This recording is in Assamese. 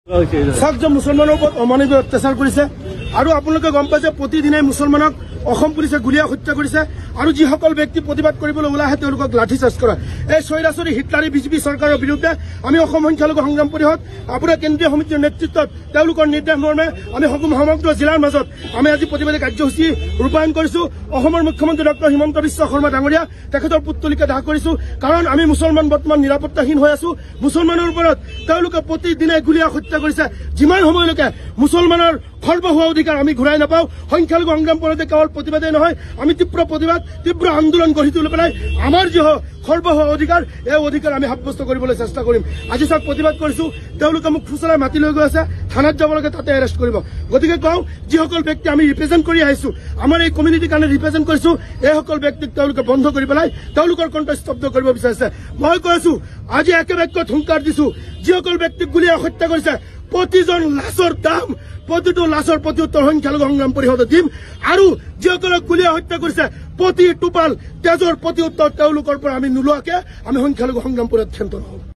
চাওক যে মুছলমানৰ ওপৰত অমানৱীয় অত্যাচাৰ কৰিছে আৰু আপোনালোকে গম পায় যে প্ৰতিদিনে মুছলমানক অসম পুলিচে গুলীয়াই হত্যা কৰিছে আৰু যিসকল ব্যক্তি প্ৰতিবাদ কৰিবলৈ ওলাই আহে তেওঁলোকক লাঠি চাৰ্জ কৰে। এই স্বৈৰাচাৰী হিটলাৰী বিজেপি চৰকাৰৰ বিৰুদ্ধে আমি অসম সংখ্যালঘু সংগ্ৰাম পৰিষদ আপোনাৰ কেন্দ্ৰীয় সমিতিৰ নেতৃত্বত তেওঁলোকৰ নিৰ্দেশ মৰ্মে আমি সমগ্ৰ জিলাৰ মাজত আমি আজি প্ৰতিবাদী কাৰ্যসূচী ৰূপায়ণ কৰিছো। অসমৰ মুখ্যমন্ত্ৰী ডক্টৰ হিমন্ত বিশ্ব শৰ্মা ডাঙৰীয়া তেখেতৰ পুত্তলিকা দাহ কৰিছো, কাৰণ আমি মুছলমান বৰ্তমান নিৰাপত্তাহীন হৈ আছো। মুছলমানৰ ওপৰত তেওঁলোকে প্ৰতিদিনে গুলীয়াই হত্যা কৰিছে। যিমান সময়লৈকে মুছলমানৰ খৰ্ব হোৱা অধিকাৰ আমি ঘূৰাই নাপাওঁ, সংখ্যালঘু সংগ্ৰাম পৰিষদে কেৱল প্ৰতিবাদেই নহয়, আমি তীব্ৰ প্ৰতিবাদ তীব্ৰ আন্দোলন গঢ়ি তুলি পেলাই আমাৰ যি খৰ্ব হোৱা অধিকাৰ এই অধিকাৰ আমি সাব্যস্ত কৰিবলৈ চেষ্টা কৰিম। আজি চাওক প্ৰতিবাদ কৰিছো, তেওঁলোকে মোক ফুচলাই মাতি লৈ গৈ আছে, থানাত যাব লাগে, তাতে এৰেষ্ট কৰিব। গতিকে কওঁ, যিসকল ব্যক্তি আমি ৰিপ্ৰেজেণ্ট কৰি আহিছো, আমাৰ এই কমিউনিটিৰ কাৰণে ৰিপ্ৰেজেণ্ট কৰিছো, এইসকল ব্যক্তিক তেওঁলোকে বন্ধ কৰি পেলাই তেওঁলোকৰ কণ্ঠ স্তব্ধ কৰিব বিচাৰিছে। মই কৈছো আজি একে বাক্যত হুংকাৰ দিছো, যিসকল ব্যক্তিক গুলীয়াই হত্যা কৰিছে প্ৰতিজন লাশৰ দাম, প্ৰতিটো লাশৰ প্ৰতি উত্তৰ সংখ্যালঘু সংগ্ৰাম পৰিষদে দিম আৰু যিসকলক গুলীয়াই হত্যা কৰিছে প্ৰতি টোপাল তেজৰ প্ৰতি উত্তৰ তেওঁলোকৰ পৰা আমি নোলোৱাকে আমি সংখ্যালঘু সংগ্ৰাম পৰিষদ ক্ষান্ত নহওঁ।